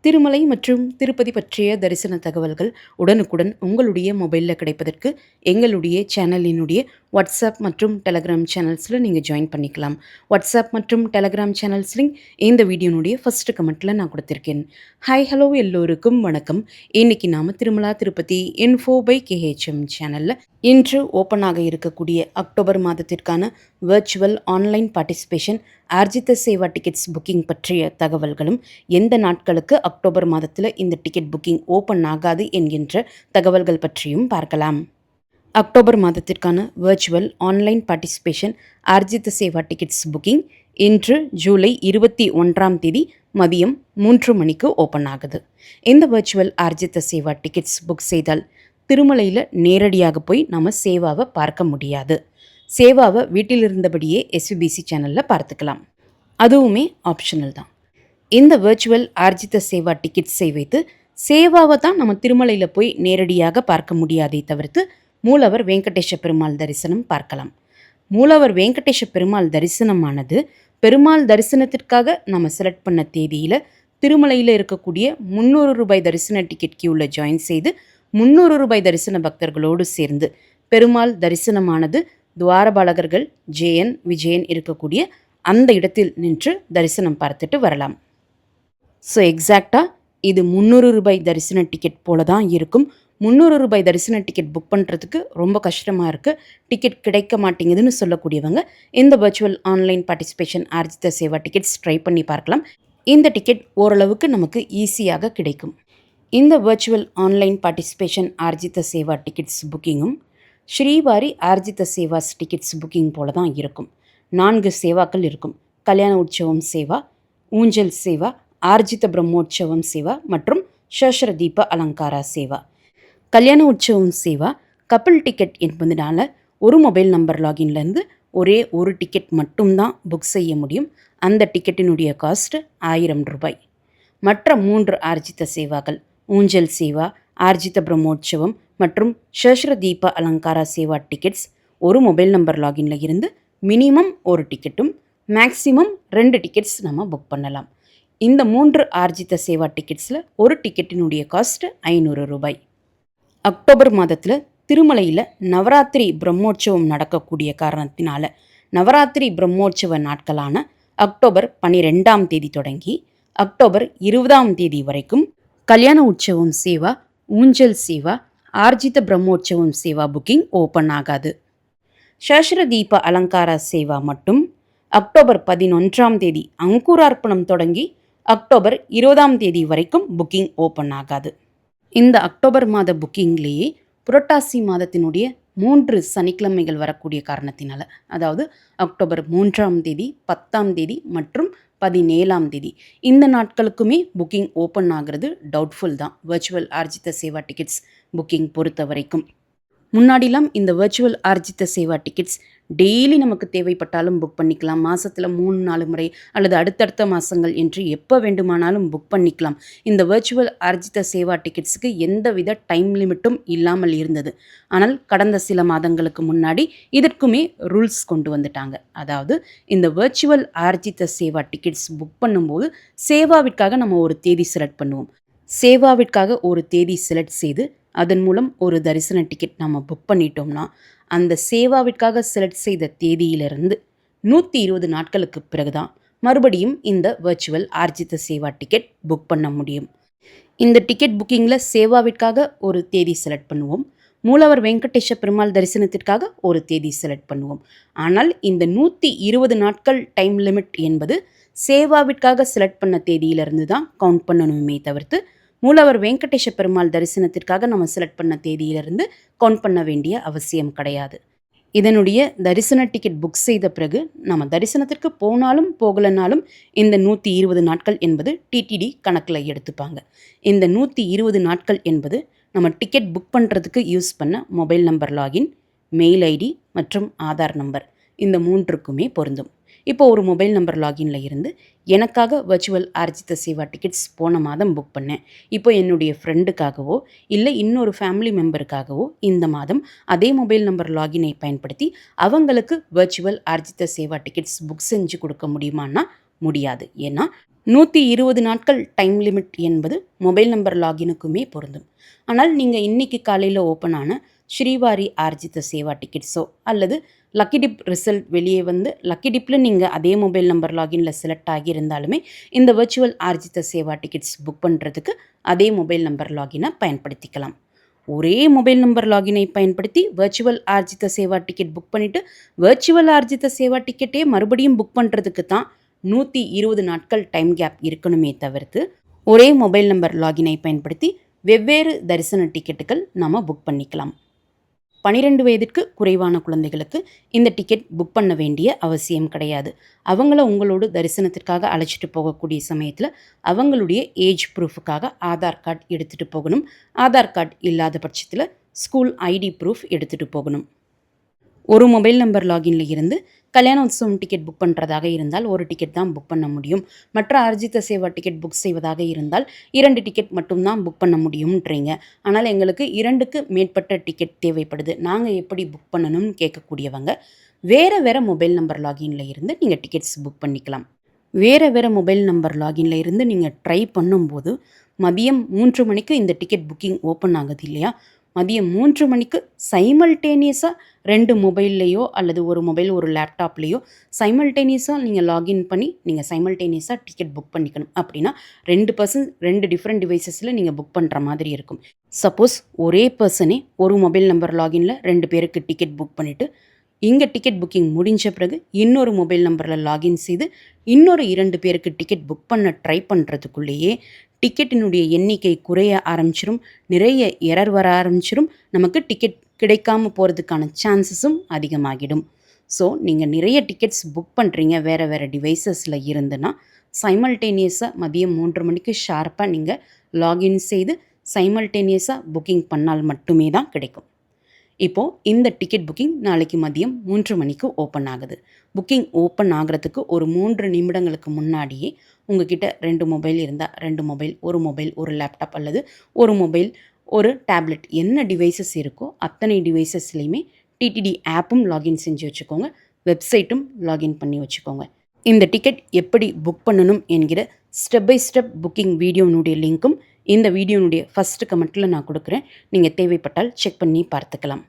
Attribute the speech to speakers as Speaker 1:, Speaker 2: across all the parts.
Speaker 1: திருமலை மற்றும் திருப்பதி பற்றிய தரிசன தகவல்கள் உடனுக்குடன் உங்களுடைய மொபைலில் கிடைப்பதற்கு எங்களுடைய சேனலினுடைய வாட்ஸ்அப் மற்றும் டெலகிராம் சேனல்ஸில் நீங்கள் ஜாயின் பண்ணிக்கலாம். வாட்ஸ்அப் மற்றும் டெலகிராம் சேனல்ஸ் லிங்க் இந்த வீடியோனுடைய ஃபஸ்ட்டு கமெண்ட்டில் நான் கொடுத்துருக்கேன். ஹாய் ஹலோ எல்லோருக்கும் வணக்கம். இன்றைக்கி நாம் Tirumala Tirupati info by KHM சேனலில் இன்று ஓப்பனாக இருக்கக்கூடிய அக்டோபர் மாதத்திற்கான virtual online participation Arjitha Seva tickets booking பற்றிய தகவல்களும், எந்த நாட்களுக்கு அக்டோபர் மாதத்தில் இந்த டிக்கெட் புக்கிங் ஓப்பன் ஆகாது என்கின்ற தகவல்கள் பற்றியும் பார்க்கலாம். அக்டோபர் மாதத்திற்கான virtual online participation Arjitha Seva tickets booking இன்று ஜூலை 21 மதியம் 3 மணிக்கு ஓப்பன் ஆகுது. இந்த virtual Arjitha Seva tickets book செய்தால் திருமலையில் நேரடியாக போய் நம்ம சேவாவை பார்க்க முடியாது. சேவாவை வீட்டில் இருந்தபடியே எஸ்விபிசி சேனலில் பார்த்துக்கலாம். அதுவுமே ஆப்ஷனல் தான். இந்த வர்ச்சுவல் ஆர்ஜித சேவா டிக்கெட்ஸை வைத்து சேவாவை தான் நம்ம திருமலையில் போய் நேரடியாக பார்க்க முடியாதே தவிர்த்து மூலவர் வெங்கடேஷ பெருமாள் தரிசனம் பார்க்கலாம். மூலவர் வெங்கடேஷ பெருமாள் தரிசனமானது பெருமாள் தரிசனத்திற்காக நம்ம செலக்ட் பண்ண தேதியில் திருமலையில் இருக்கக்கூடிய 300 ரூபாய் தரிசன டிக்கெட் கியூவில் ஜாயின் செய்து 300 ரூபாய் தரிசன பக்தர்களோடு சேர்ந்து பெருமாள் தரிசனமானது துவாரபாலகர்கள் ஜேஎன் விஜயன் இருக்கக்கூடிய அந்த இடத்தில் நின்று தரிசனம் பார்த்துட்டு வரலாம். ஸோ எக்ஸாக்டாக இது 300 ரூபாய் தரிசன டிக்கெட் போல தான் இருக்கும். 300 ரூபாய் தரிசன டிக்கெட் புக் பண்ணுறதுக்கு ரொம்ப கஷ்டமாக இருக்குது, டிக்கெட் கிடைக்க மாட்டேங்குதுன்னு சொல்லக்கூடியவங்க இந்த virtual online participation Arjitha Seva tickets try பண்ணி பார்க்கலாம். இந்த டிக்கெட் ஓரளவுக்கு நமக்கு ஈஸியாக கிடைக்கும். இந்த virtual online participation Arjitha Seva tickets புக்கிங்கும் ஸ்ரீவாரி ஆர்ஜித சேவாஸ் டிக்கெட்ஸ் புக்கிங் போல தான் இருக்கும். 4 சேவாக்கள் இருக்கும். கல்யாண உற்சவம் சேவா, ஊஞ்சல் சேவா, ஆர்ஜித பிரம்மோற்சவம் சேவா மற்றும் சஹஸ்ர தீப அலங்காரா சேவா. கல்யாண உற்சவம் சேவா கப்பல் டிக்கெட் என்பதனால ஒரு மொபைல் நம்பர் லாகின்லேருந்து ஒரே ஒரு டிக்கெட் மட்டும்தான் புக் செய்ய முடியும். அந்த டிக்கெட்டினுடைய காஸ்ட் 1000 ரூபாய். மற்ற 3 ஆர்ஜித சேவாக்கள் ஊஞ்சல் சேவா, ஆர்ஜித பிரம்மோற்சவம் மற்றும் சஹஸ்ர தீப அலங்காரா சேவா டிக்கெட்ஸ் ஒரு மொபைல் நம்பர் லாகின்ல இருந்து மினிமம் ஒரு டிக்கெட்டும் மேக்ஸிமம் 2 டிக்கெட்ஸ் நம்ம புக் பண்ணலாம். இந்த 3 ஆர்ஜித சேவா டிக்கெட்ஸில் ஒரு டிக்கெட்டினுடைய காஸ்ட் 500 ரூபாய். அக்டோபர் மாதத்தில் திருமலையில் நவராத்திரி பிரம்மோற்சவம் நடக்கக்கூடிய காரணத்தினால நவராத்திரி பிரம்மோற்சவ நாட்களான அக்டோபர் 12 தொடங்கி அக்டோபர் 20 வரைக்கும் கல்யாண உற்சவம் சேவா, ஊஞ்சல் சேவா, ஆர்ஜித பிரம்மோற்சவம் சேவா புக்கிங் ஓப்பன் ஆகாது. சஹஸ்ர தீப அலங்காரா சேவா மட்டும் அக்டோபர் 11 அங்குரார்ப்பணம் தொடங்கி அக்டோபர் 20 வரைக்கும் புக்கிங் ஓப்பன் ஆகாது. இந்த அக்டோபர் மாத புக்கிங்லேயே புரட்டாசி மாதத்தினுடைய 3 சனிக்கிழமைகள் வரக்கூடிய காரணத்தினால, அதாவது அக்டோபர் 3 10 மற்றும் 17 இந்த நாட்களுக்குமே புக்கிங் ஓப்பன் ஆகிறது டவுட்ஃபுல் தான் virtual Arjitha Seva tickets booking பொறுத்த வரைக்கும். முன்னாடிலாம் இந்த virtual Arjitha Seva tickets daily நமக்கு தேவைப்பட்டாலும் புக் பண்ணிக்கலாம். மாதத்தில் 3-4 முறை அல்லது அடுத்தடுத்த மாதங்கள் என்று எப்போ வேண்டுமானாலும் புக் பண்ணிக்கலாம். இந்த வர்ச்சுவல் ஆர்ஜித சேவா டிக்கெட்ஸுக்கு எந்தவித டைம் லிமிட்டும் இல்லாமல் இருந்தது. ஆனால் கடந்த சில மாதங்களுக்கு முன்னாடி இதற்குமே ரூல்ஸ் கொண்டு வந்துட்டாங்க. அதாவது இந்த virtual Arjitha Seva tickets book பண்ணும்போது சேவாவிற்காக நம்ம ஒரு தேதி செலக்ட் பண்ணுவோம். சேவாவிற்காக ஒரு தேதி செலக்ட் செய்து அதன் மூலம் ஒரு தரிசன டிக்கெட் நம்ம புக் பண்ணிட்டோம்னா அந்த சேவாவிற்காக செலக்ட் செய்த தேதியிலிருந்து 120 நாட்களுக்கு பிறகுதான் மறுபடியும் இந்த virtual Arjitha Seva ticket book பண்ண முடியும். இந்த டிக்கெட் புக்கிங்கில் சேவாவிற்காக ஒரு தேதி செலக்ட் பண்ணுவோம், மூலவர் வெங்கடேஷ பெருமாள் தரிசனத்திற்காக ஒரு தேதி செலக்ட் பண்ணுவோம். ஆனால் இந்த 120 நாட்கள் டைம் லிமிட் என்பது சேவாவிற்காக செலக்ட் பண்ண தேதியிலிருந்து தான் கவுண்ட் பண்ணணுமே தவிர்த்து மூலவர் வெங்கடேஷ பெருமாள் தரிசனத்திற்காக நம்ம செலக்ட் பண்ண தேதியிலிருந்து கவுண்ட் பண்ண வேண்டிய அவசியம் கிடையாது. இதனுடைய தரிசன டிக்கெட் புக் செய்த பிறகு நம்ம தரிசனத்திற்கு போனாலும் போகலனாலும் இந்த 120 நாட்கள் என்பது டிடிடி கணக்கில் எடுத்துப்பாங்க. இந்த 120 நாட்கள் என்பது நம்ம டிக்கெட் புக் பண்ணுறதுக்கு யூஸ் பண்ண mobile number login, mail ID மற்றும் ஆதார் நம்பர் இந்த 3க்குமே பொருந்தும். இப்போ ஒரு மொபைல் நம்பர் லாகின்ல இருந்து எனக்காக வர்ச்சுவல் ஆர்ஜித சேவா டிக்கெட்ஸ் போன மாதம் புக் பண்ணேன். இப்போ என்னுடைய ஃப்ரெண்டுக்காகவோ இல்லை இன்னொரு ஃபேமிலி மெம்பருக்காகவோ இந்த மாதம் அதே மொபைல் நம்பர் லாகினை பயன்படுத்தி அவங்களுக்கு virtual Arjitha Seva tickets book செஞ்சு கொடுக்க முடியுமான்னா முடியாது. ஏன்னா 120 நாட்கள் டைம் லிமிட் என்பது மொபைல் நம்பர் லாகினுக்குமே பொருந்தும். ஆனால் நீங்கள் இன்றைக்கி காலையில் ஓப்பன் ஆன ஸ்ரீவாரி ஆர்ஜித சேவா டிக்கெட்ஸோ அல்லது லக்கி டிப் ரிசல்ட் வெளியே வந்து லக்கி டிப்பில் நீங்கள் அதே மொபைல் நம்பர் லாகினில் செலக்ட் ஆகியிருந்தாலுமே இந்த virtual Arjitha Seva tickets book பண்ணுறதுக்கு அதே மொபைல் நம்பர் லாகினை பயன்படுத்திக்கலாம். ஒரே மொபைல் நம்பர் லாகினை பயன்படுத்தி virtual Arjitha Seva ticket book பண்ணிவிட்டு வர்ச்சுவல் ஆர்ஜித சேவா டிக்கெட்டே மறுபடியும் புக் பண்ணுறதுக்கு தான் 120 நாட்கள் டைம் கேப் இருக்கணுமே தவிர்த்து ஒரே மொபைல் நம்பர் லாகினை பயன்படுத்தி வெவ்வேறு தரிசன டிக்கெட்டுகள் நாம் புக் பண்ணிக்கலாம். 12 வயதிற்கு குறைவான குழந்தைகளுக்கு இந்த டிக்கெட் புக் பண்ண வேண்டிய அவசியம் கிடையாது. அவங்கள உங்களோட தரிசனத்திற்காக அழைச்சிட்டு போகக்கூடிய சமயத்தில் அவங்களுடைய ஏஜ் ப்ரூஃபுக்காக ஆதார் கார்டு எடுத்துகிட்டு போகணும். ஆதார் கார்டு இல்லாத பட்சத்தில் ஸ்கூல் ஐடி ப்ரூஃப் எடுத்துகிட்டு போகணும். ஒரு மொபைல் நம்பர் லாகின்ல இருந்து கல்யாண உற்சவம் டிக்கெட் புக் பண்ணுறதாக இருந்தால் ஒரு டிக்கெட் தான் புக் பண்ண முடியும். மற்ற அர்ஜித சேவா டிக்கெட் புக் செய்வதாக இருந்தால் 2 டிக்கெட் மட்டும்தான் புக் பண்ண முடியும்ன்றீங்க. ஆனால் எங்களுக்கு 2க்கு மேற்பட்ட டிக்கெட் தேவைப்படுது, நாங்கள் எப்படி புக் பண்ணணும்னு கேட்கக்கூடியவங்க வேறு மொபைல் நம்பர் லாகின்ல இருந்து நீங்கள் டிக்கெட்ஸ் புக் பண்ணிக்கலாம். வேறு மொபைல் நம்பர் லாகின்ல இருந்து நீங்கள் ட்ரை பண்ணும்போது மதியம் 3 மணிக்கு இந்த டிக்கெட் புக்கிங் ஓப்பன் ஆகுது இல்லையா, மதியம் 3 மணிக்கு சைமல்டேனியஸாக 2 மொபைல்லையோ அல்லது ஒரு மொபைல் ஒரு லேப்டாப்லேயோ சைமல்டேனியஸாக நீங்கள் லாகின் பண்ணி நீங்கள் சைமல்டேனியஸாக டிக்கெட் புக் பண்ணிக்கணும். அப்படின்னா 2 டிஃப்ரெண்ட் டிவைசஸில் நீங்கள் புக் பண்ணுற மாதிரி இருக்கும். சப்போஸ் ஒரே பர்சனே ஒரு மொபைல் நம்பர் லாகினில் 2 பேருக்கு டிக்கெட் புக் பண்ணிவிட்டு இங்கே டிக்கெட் புக்கிங் முடிஞ்ச பிறகு இன்னொரு மொபைல் நம்பரில் லாகின் செய்து இன்னொரு 2 பேருக்கு டிக்கெட் புக் பண்ண ட்ரை பண்ணுறதுக்குள்ளேயே டிக்கெட்டினுடைய எண்ணிக்கை குறைய ஆரம்பிச்சிடும், நிறைய எரர் வர ஆரம்பிச்சிடும், நமக்கு டிக்கெட் கிடைக்காம போகிறதுக்கான சான்சஸும் அதிகமாகிடும். ஸோ நீங்கள் நிறைய டிக்கெட்ஸ் புக் பண்ணுறீங்க வேறு டிவைசஸில் இருந்துன்னா சைமல்டேனியஸாக மதியம் 3 மணிக்கு ஷார்ப்பாக நீங்கள் லாகின் செய்து சைமல்டேனியஸாக புக்கிங் பண்ணால் மட்டுமே தான் கிடைக்கும். இப்போது இந்த டிக்கெட் புக்கிங் நாளைக்கு மதியம் 3 மணிக்கு ஓப்பன் ஆகுது. புக்கிங் ஓப்பன் ஆகிறதுக்கு ஒரு 3 நிமிடங்களுக்கு முன்னாடியே உங்ககிட்ட 2 மொபைல் இருந்தால் 2 மொபைல், ஒரு லேப்டாப் அல்லது ஒரு மொபைல், ஒரு டேப்லெட் என்ன டிவைசஸ் இருக்கோ அத்தனை டிவைசஸ்லேயுமே டிடிடி ஆப்பும் லாகின் செஞ்சு வச்சுக்கோங்க, வெப்சைட்டும் லாகின் பண்ணி வச்சுக்கோங்க. இந்த டிக்கெட் எப்படி புக் பண்ணணும் என்கிற ஸ்டெப் பை ஸ்டெப் புக்கிங் வீடியோனுடைய லிங்க்கும் இந்த வீடியோனுடைய ஃபஸ்ட்டு கமெண்ட்டில் நான் கொடுக்குறேன். நீங்கள் தேவைப்பட்டால் செக் பண்ணி பார்த்துக்கலாம்.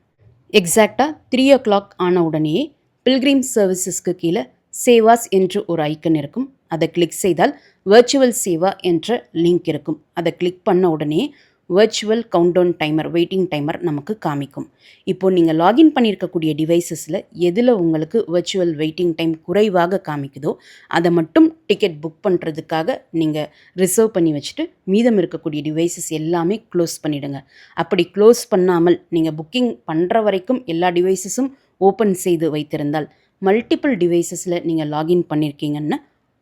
Speaker 1: எக்ஸாக்டாக 3 o'clock ஆன உடனேயே பில்கிரிம் சர்வீசஸ்க்கு கீழே சேவாஸ் என்று ஒரு ஐக்கன் இருக்கும். அதை கிளிக் செய்தால் வர்ச்சுவல் சேவா என்ற லிங்க் இருக்கும். அதை கிளிக் பண்ண உடனே virtual countdown timer, waiting timer நமக்கு காமிக்கும். இப்போது நீங்கள் லாகின் பண்ணியிருக்கக்கூடிய டிவைசஸில் எதில் உங்களுக்கு வர்ச்சுவல் வெயிட்டிங் டைம் குறைவாக காமிக்குதோ அதை மட்டும் டிக்கெட் புக் பண்ணுறதுக்காக நீங்கள் ரிசர்வ் பண்ணி வச்சுட்டு மீதம் இருக்கக்கூடிய டிவைசஸ் எல்லாமே க்ளோஸ் பண்ணிவிடுங்க. அப்படி க்ளோஸ் பண்ணாமல் நீங்கள் புக்கிங் பண்ணுற வரைக்கும் எல்லா டிவைசஸும் ஓப்பன் செய்து வைத்திருந்தால் மல்டிபிள் டிவைசஸில் நீங்கள் லாகின் பண்ணியிருக்கீங்கன்னா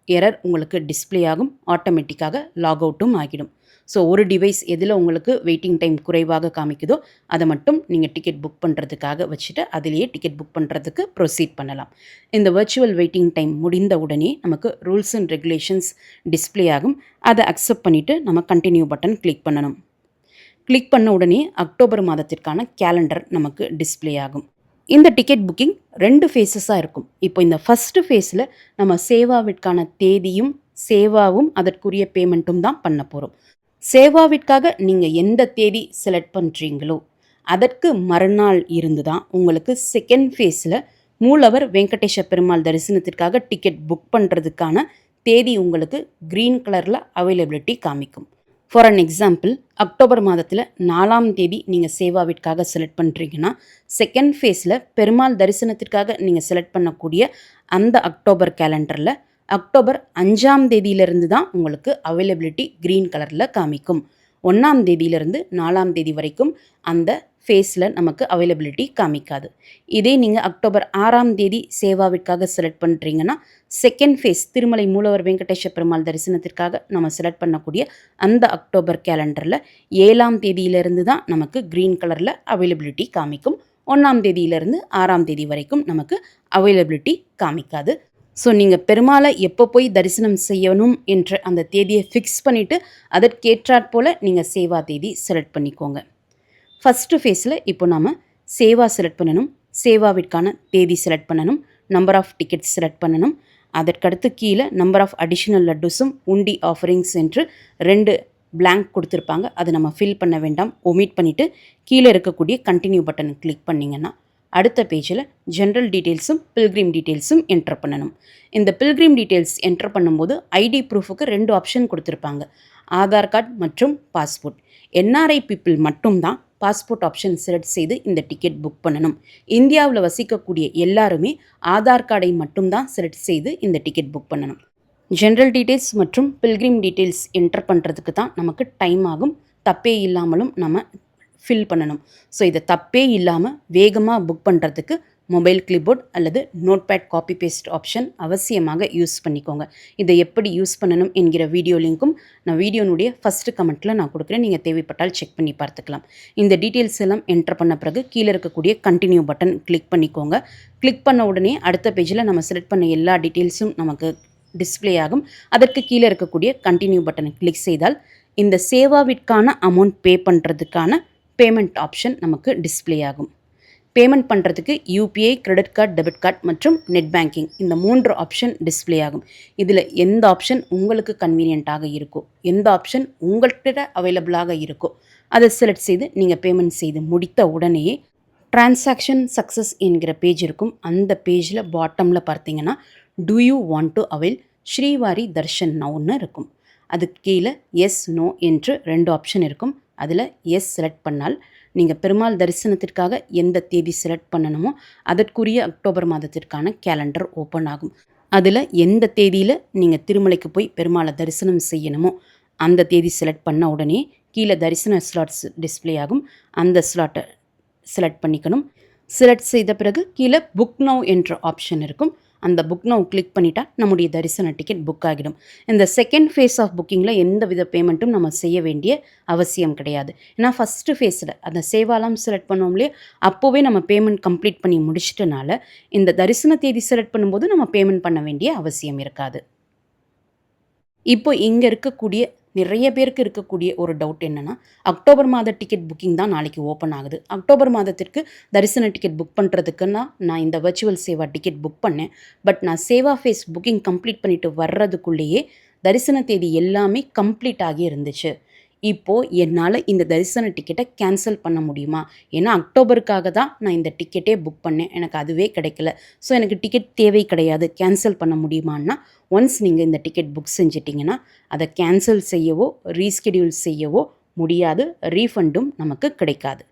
Speaker 1: எரர் உங்களுக்கு டிஸ்பிளே ஆகும், ஆட்டோமேட்டிக்காக லாக் அவுட்டும் ஆகிடும். ஸோ ஒரு டிவைஸ் எதில் உங்களுக்கு வெயிட்டிங் டைம் குறைவாக காமிக்குதோ அதை மட்டும் நீங்கள் டிக்கெட் புக் பண்ணுறதுக்காக வச்சுட்டு அதிலேயே டிக்கெட் புக் பண்ணுறதுக்கு ப்ரொசீட் பண்ணலாம். இந்த வர்ச்சுவல் வெயிட்டிங் டைம் முடிந்த உடனே நமக்கு ரூல்ஸ் அண்ட் ரெகுலேஷன்ஸ் டிஸ்பிளே ஆகும். அதை அக்செப்ட் பண்ணிவிட்டு நம்ம கண்டினியூ பட்டன் கிளிக் பண்ணணும். கிளிக் பண்ண உடனே அக்டோபர் மாதத்திற்கான கேலண்டர் நமக்கு டிஸ்பிளே ஆகும். இந்த டிக்கெட் புக்கிங் 2 ஃபேஸஸாக இருக்கும். இப்போ இந்த ஃபஸ்ட்டு ஃபேஸில் நம்ம சேவாவிற்கான தேதியும் சேவாவும் அதற்குரிய பேமெண்ட்டும் தான் பண்ண போகிறோம். சேவாவிற்காக நீங்கள் எந்த தேதி செலக்ட் பண்ணுறீங்களோ அதற்கு மறுநாள் இருந்து தான் உங்களுக்கு செகண்ட் ஃபேஸில் மூலவர் வெங்கடேஷ பெருமாள் தரிசனத்திற்காக டிக்கெட் புக் பண்ணுறதுக்கான தேதி உங்களுக்கு க்ரீன் கலரில் அவைலபிலிட்டி காமிக்கும். ஃபார் அன் எக்ஸாம்பிள், அக்டோபர் மாதத்தில் 4ஆம் தேதி நீங்கள் சேவாவிற்காக செலக்ட் பண்ணுறீங்கன்னா செகண்ட் ஃபேஸில் பெருமாள் தரிசனத்திற்காக நீங்கள் செலக்ட் பண்ணக்கூடிய அந்த அக்டோபர் கேலண்டரில் அக்டோபர் 5ஆம் தேதியிலிருந்து தான் உங்களுக்கு அவைலபிலிட்டி க்ரீன் கலரில் காமிக்கும். 1ஆம் தேதியிலிருந்து 4ஆம் தேதி வரைக்கும் அந்த ஃபேஸில் நமக்கு அவைலபிலிட்டி காமிக்காது. இதே நீங்கள் அக்டோபர் 6ஆம் தேதி சேவாவிற்காக செலக்ட் பண்ணுறீங்கன்னா செகண்ட் ஃபேஸ் திருமலை மூலவர் வெங்கடேஷ பெருமாள் தரிசனத்திற்காக நம்ம செலக்ட் பண்ணக்கூடிய அந்த அக்டோபர் கேலண்டரில் 7ஆம் தேதியிலிருந்து தான் நமக்கு க்ரீன் கலரில் அவைலபிலிட்டி காமிக்கும். 1ஆம் தேதியிலிருந்து 6ஆம் தேதி வரைக்கும் நமக்கு அவைலபிலிட்டி காமிக்காது. ஸோ நீங்கள் பெருமாளை எப்போ போய் தரிசனம் செய்யணும் என்ற அந்த தேதியை ஃபிக்ஸ் பண்ணிவிட்டு அதற்கேற்றாற் போல் நீங்கள் சேவா தேதி செலக்ட் பண்ணிக்கோங்க. ஃபஸ்ட்டு ஃபேஸில் இப்போ நாம் சேவா செலக்ட் பண்ணணும், சேவாவிற்கான தேதி செலக்ட் பண்ணணும், நம்பர் ஆஃப் டிக்கெட்ஸ் செலக்ட் பண்ணணும். அதற்கடுத்து கீழே நம்பர் ஆஃப் அடிஷ்னல் லட்டுஸும் உண்டி ஆஃபரிங்ஸ் என்று 2 blank கொடுத்துருப்பாங்க. அதை நம்ம ஃபில் பண்ண வேண்டாம், ஒமிட் பண்ணிவிட்டு கீழே இருக்கக்கூடிய கண்டினியூ பட்டனை கிளிக் பண்ணிங்கன்னா அடுத்த பேஜில் ஜென்ரல் டீட்டெயில்ஸும் பில்கிரிம் டீட்டெயில்ஸும் என்டர் பண்ணணும். இந்த பில்கிரிம் டீட்டெயில்ஸ் என்டர் பண்ணும்போது ஐடி ப்ரூஃபுக்கு 2 ஆப்ஷன் கொடுத்துருப்பாங்க, ஆதார் கார்டு மற்றும் பாஸ்போர்ட். என்ஆர்ஐ பீப்புள் மட்டும்தான் பாஸ்போர்ட் ஆப்ஷன் செலக்ட் செய்து இந்த டிக்கெட் புக் பண்ணணும். இந்தியாவில் வசிக்கக்கூடிய எல்லாருமே ஆதார் கார்டை மட்டும்தான் செலக்ட் செய்து இந்த டிக்கெட் புக் பண்ணணும். ஜென்ரல் டீட்டெயில்ஸ் மற்றும் பில்கிரிம் டீட்டெயில்ஸ் என்டர் பண்ணுறதுக்கு தான் நமக்கு டைம் ஆகும், தப்பே இல்லாமலும் நம்ம ஃபில் பண்ணணும். ஸோ இதை தப்பே இல்லாமல் வேகமாக புக் பண்ணுறதுக்கு மொபைல் கிளிப்போர்ட் அல்லது நோட்பேட் காப்பி பேஸ்ட் ஆப்ஷன் அவசியமாக யூஸ் பண்ணிக்கோங்க. இதை எப்படி யூஸ் பண்ணணும் என்கிற வீடியோ லிங்க்கும் நான் வீடியோனுடைய ஃபஸ்ட்டு கமெண்ட்டில் நான் கொடுக்குறேன், நீங்கள் தேவைப்பட்டால் செக் பண்ணி பார்த்துக்கலாம். இந்த டீட்டெயில்ஸ் எல்லாம் என்டர் பண்ண பிறகு கீழே இருக்கக்கூடிய கண்டினியூ பட்டன் கிளிக் பண்ணிக்கோங்க. கிளிக் பண்ண உடனே அடுத்த பேஜில் நம்ம செலக்ட் பண்ண எல்லா டீட்டெயில்ஸும் நமக்கு டிஸ்பிளே ஆகும். அதற்கு கீழே இருக்கக்கூடிய கண்டினியூ பட்டனை கிளிக் செய்தால் இந்த சேவாவிற்கான அமௌண்ட் பே பண்ணுறதுக்கான பேமெண்ட் ஆப்ஷன் நமக்கு டிஸ்பிளே ஆகும். பேமெண்ட் பண்ணுறதுக்கு UPI, credit card, debit card மற்றும் நெட் பேங்கிங் இந்த 3 ஆப்ஷன் டிஸ்பிளே ஆகும். இதில் எந்த ஆப்ஷன் உங்களுக்கு கன்வீனியண்ட்டாக இருக்கோ, எந்த ஆப்ஷன் உங்கள்கிட்ட அவைலபிளாக இருக்கோ அதை செலக்ட் செய்து நீங்கள் பேமெண்ட் செய்து முடித்த உடனேயே டிரான்சாக்ஷன் சக்ஸஸ் என்கிற பேஜ் இருக்கும். அந்த பேஜில் பாட்டமில் பார்த்தீங்கன்னா do you want to avail Srivari Darshan நவுன்னு இருக்கும். அதுக்கு கீழே எஸ் நோ என்று 2 ஆப்ஷன் இருக்கும். அதில் எஸ் செலக்ட் பண்ணால் நீங்கள் பெருமாள் தரிசனத்திற்காக எந்த தேதி செலக்ட் பண்ணணுமோ அதற்குரிய அக்டோபர் மாதத்திற்கான கேலண்டர் ஓப்பன் ஆகும். அதில் எந்த தேதியில் நீங்கள் திருமலைக்கு போய் பெருமாளை தரிசனம் செய்யணுமோ அந்த தேதி செலக்ட் பண்ண உடனே கீழே தரிசன ஸ்லாட்ஸ் டிஸ்பிளே ஆகும். அந்த ஸ்லாட்டை செலக்ட் பண்ணிக்கணும். செலக்ட் செய்த பிறகு கீழே புக் நவ் என்ற ஆப்ஷன் இருக்கும். அந்த புக் நவ் கிளிக் பண்ணிட்டா நம்முடைய தரிசன டிக்கெட் புக் ஆகிடும். இந்த செகண்ட் ஃபேஸ் ஆஃப் புக்கிங்கில் எந்த வித பேமெண்ட்டும் நம்ம செய்ய வேண்டிய அவசியம் கிடையாது. ஏன்னா ஃபஸ்ட்டு ஃபேஸில் அந்த சேவாலாம் செலக்ட் பண்ணோம்லையே அப்போவே நம்ம பேமெண்ட் கம்ப்ளீட் பண்ணி முடிச்சிட்டனால இந்த தரிசன தேதி செலக்ட் பண்ணும்போது நம்ம பேமெண்ட் பண்ண வேண்டிய அவசியம் இருக்காது. இப்போ இங்கே இருக்கக்கூடிய நிறைய பேருக்கு இருக்கக்கூடிய ஒரு டவுட் என்னென்னா, அக்டோபர் மாத டிக்கெட் புக்கிங் தான் நாளைக்கு ஓப்பன் ஆகுது. அக்டோபர் மாதத்திற்கு தரிசன டிக்கெட் புக் பண்ணுறதுக்குன்னா நான் இந்த வர்ச்சுவல் சேவா டிக்கெட் புக் பண்ணேன். பட் நான் சேவா ஃபேஸ் புக்கிங் கம்ப்ளீட் பண்ணிவிட்டு வர்றதுக்குள்ளேயே தரிசன தேதி எல்லாமே கம்ப்ளீட் ஆகி இருந்துச்சு. இப்போது என்னால் இந்த தரிசன டிக்கெட்டை கேன்சல் பண்ண முடியுமா? ஏன்னா அக்டோபருக்காக தான் நான் இந்த டிக்கெட்டே புக் பண்ணேன், எனக்கு அதுவே கிடைக்கல. ஸோ எனக்கு டிக்கெட் தேவை கிடையாது, கேன்சல் பண்ண முடியுமான்னா ஒன்ஸ் நீங்கள் இந்த டிக்கெட் புக் செஞ்சிட்டிங்கன்னா அதை கேன்சல் செய்யவோ ரீஸ்கெடியூல் செய்யவோ முடியாது, ரீஃபண்டும் நமக்கு கிடைக்காது.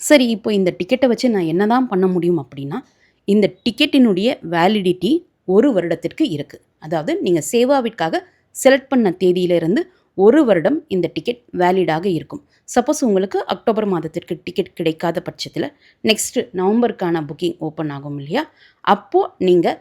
Speaker 1: சரி, இப்போ இந்த டிக்கெட்டை வச்சு நான் என்ன தான் பண்ண முடியும் அப்படின்னா, இந்த டிக்கெட்டினுடைய வேலிடிட்டி 1 வருடத்திற்கு இருக்குது. அதாவது நீங்கள் சேவாவிற்காக செலக்ட் பண்ண தேதியிலிருந்து 1 வருடம் இந்த டிக்கெட் வேலிடாக இருக்கும். சப்போஸ் உங்களுக்கு அக்டோபர் மாதத்திற்கு டிக்கெட் கிடைக்காத பட்சத்தில் நெக்ஸ்ட்டு நவம்பருக்கான புக்கிங் ஓப்பன் ஆகும் இல்லையா, அப்போது நீங்கள்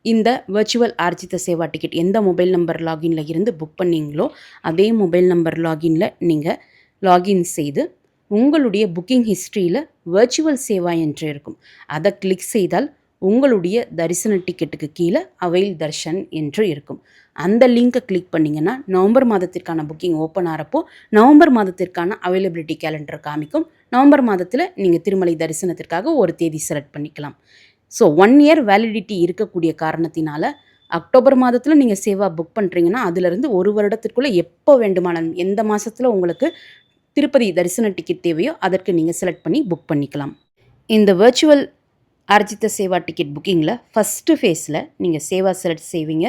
Speaker 1: இந்த வர்ச்சுவல் ஆர்ஜித சேவா டிக்கெட் எந்த மொபைல் நம்பர் லாகின்ல இருந்து புக் பண்ணீங்களோ அதே மொபைல் நம்பர் லாகின்ல நீங்கள் லாகின் செய்து உங்களுடைய புக்கிங் ஹிஸ்ட்ரியில் வர்ச்சுவல் சேவா என்று இருக்கும். அதை கிளிக் செய்தால் உங்களுடைய தரிசன டிக்கெட்டுக்கு கீழே அவைல் தர்ஷன் என்று இருக்கும். அந்த லிங்கை கிளிக் பண்ணிங்கன்னா நவம்பர் மாதத்திற்கான புக்கிங் ஓப்பன் ஆகிறப்போ நவம்பர் மாதத்திற்கான அவைலபிலிட்டி கேலண்டர் காமிக்கும். நவம்பர் மாதத்தில் நீங்கள் திருமலை தரிசனத்திற்காக ஒரு தேதி செலக்ட் பண்ணிக்கலாம். ஸோ 1 இயர் வேலிடிட்டி இருக்கக்கூடிய காரணத்தினால அக்டோபர் மாதத்தில் நீங்கள் சேவா புக் பண்ணுறீங்கன்னா அதிலிருந்து 1 வருடத்திற்குள்ளே எப்போ வேண்டுமானாலும் எந்த மாதத்தில் உங்களுக்கு திருப்பதி தரிசன டிக்கெட் தேவையோ அதற்கு நீங்கள் செலக்ட் பண்ணி புக் பண்ணிக்கலாம். இந்த virtual Arjitha Seva ticket புக்கிங்கில் first ஃபேஸில் நீங்கள் சேவா செலக்ட் செய்வீங்க,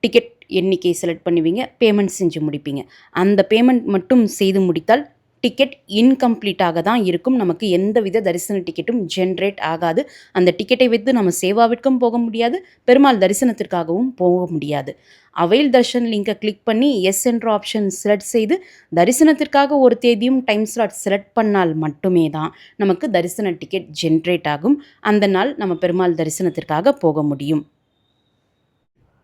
Speaker 1: டிக்கெட் எண்ணிக்கை செலக்ட் பண்ணுவீங்க, பேமெண்ட் செஞ்சு முடிப்பீங்க. அந்த பேமெண்ட் மட்டும் செய்து முடித்தால் டிக்கெட் இன்கம்ப்ளீட்டாக தான் இருக்கும். நமக்கு எந்தவித தரிசன டிக்கெட்டும் ஜென்ரேட் ஆகாது. அந்த டிக்கெட்டை வைத்து நம்ம சேவாவிற்கும் போக முடியாது, பெருமாள் தரிசனத்திற்காகவும் போக முடியாது. அவைல் தர்ஷன் லிங்கை கிளிக் பண்ணி எஸ் என்ற ஆப்ஷன் செலக்ட் செய்து தரிசனத்திற்காக ஒரு தேதியும் டைம் ஸ்லாட் செலக்ட் பண்ணால் மட்டுமே தான் நமக்கு தரிசன டிக்கெட் ஜென்ரேட் ஆகும். அந்த நாள் நம்ம பெருமாள் தரிசனத்திற்காக போக முடியும்.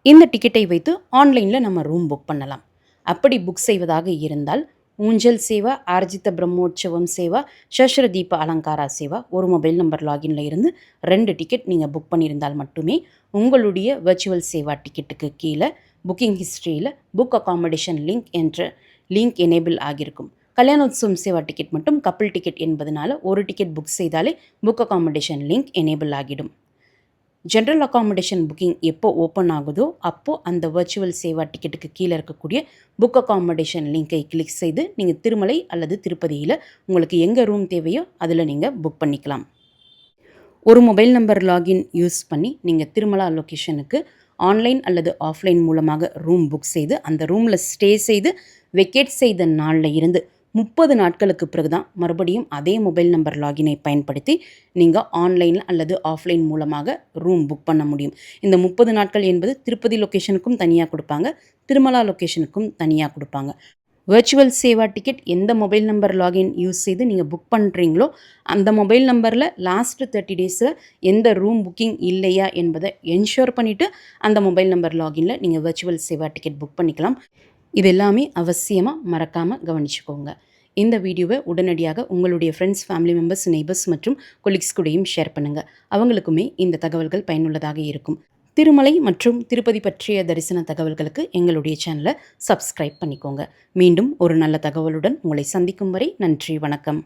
Speaker 1: இந்த டிக்கெட்டை வைத்து ஆன்லைனில் நம்ம ரூம் புக் பண்ணலாம். அப்படி புக் செய்வதாக இருந்தால் ஊஞ்சல் சேவா, ஆர்ஜித பிரம்மோற்சவம் சேவா, சஷ்ர தீப அலங்காரா சேவா ஒரு மொபைல் நம்பர் லாகின்ல இருந்து 2 டிக்கெட் நீங்கள் புக் பண்ணியிருந்தால் மட்டுமே உங்களுடைய வர்ச்சுவல் சேவா டிக்கெட்டுக்கு கீழே புக்கிங் ஹிஸ்ட்ரியில் புக் அகாமடேஷன் லிங்க் என்ற லிங்க் எனேபிள் ஆகியிருக்கும். கல்யாணோத்சவம் சேவா டிக்கெட் மட்டும் கப்பிள் டிக்கெட் என்பதனால ஒரு டிக்கெட் புக் செய்தாலே புக் அகாமடேஷன் லிங்க் எனேபிள் ஆகிடும். ஜென்ரல் அக்காமடேஷன் புக்கிங் எப்போ ஓப்பன் ஆகுதோ அப்போது அந்த வர்ச்சுவல் சேவா டிக்கெட்டுக்கு கீழே இருக்கக்கூடிய புக் அக்காமடேஷன் லிங்கை கிளிக் செய்து நீங்கள் திருமலை அல்லது திருப்பதியில் உங்களுக்கு எங்கே ரூம் தேவையோ அதில் நீங்கள் புக் பண்ணிக்கலாம். ஒரு மொபைல் நம்பர் லாகின் யூஸ் பண்ணி நீங்கள் திருமலா லொக்கேஷனுக்கு ஆன்லைன் அல்லது ஆஃப்லைன் மூலமாக ரூம் புக் செய்து அந்த ரூமில் ஸ்டே செய்து வெக்கேட் செய்த நாளில் இருந்து 30 நாட்களுக்கு பிறகு தான் மறுபடியும் அதே மொபைல் நம்பர் லாகினை பயன்படுத்தி நீங்கள் ஆன்லைன் அல்லது ஆஃப்லைன் மூலமாக ரூம் புக் பண்ண முடியும். இந்த 30 நாட்கள் என்பது திருப்பதி லொக்கேஷனுக்கும் தனியாக கொடுப்பாங்க, திருமலா லொக்கேஷனுக்கும் தனியாக கொடுப்பாங்க. வர்ச்சுவல் சேவா டிக்கெட் எந்த மொபைல் நம்பர் லாகின் யூஸ் செய்து நீங்கள் புக் பண்ணுறீங்களோ அந்த மொபைல் நம்பரில் லாஸ்ட்டு 30 டேஸில் எந்த ரூம் புக்கிங் இல்லையா என்பதை என்ஷூர் பண்ணிவிட்டு அந்த மொபைல் நம்பர் லாகினில் நீங்கள் வர்ச்சுவல் சேவா டிக்கெட் புக் பண்ணிக்கலாம். இது எல்லாமே அவசியமாக மறக்காமல் கவனிச்சுக்கோங்க. இந்த வீடியோவை உடனடியாக உங்களுடைய ஃப்ரெண்ட்ஸ், ஃபேமிலி மெம்பர்ஸ், நெய்பர்ஸ் மற்றும் கொலீக்ஸ் கூடயும் ஷேர் பண்ணுங்கள். அவங்களுக்குமே இந்த தகவல்கள் பயனுள்ளதாக இருக்கும். திருமலை மற்றும் திருப்பதி பற்றிய தரிசன தகவல்களுக்கு எங்களுடைய சேனலை சப்ஸ்கிரைப் பண்ணிக்கோங்க. மீண்டும் ஒரு நல்ல தகவலுடன் உங்களை சந்திக்கும் வரை நன்றி, வணக்கம்.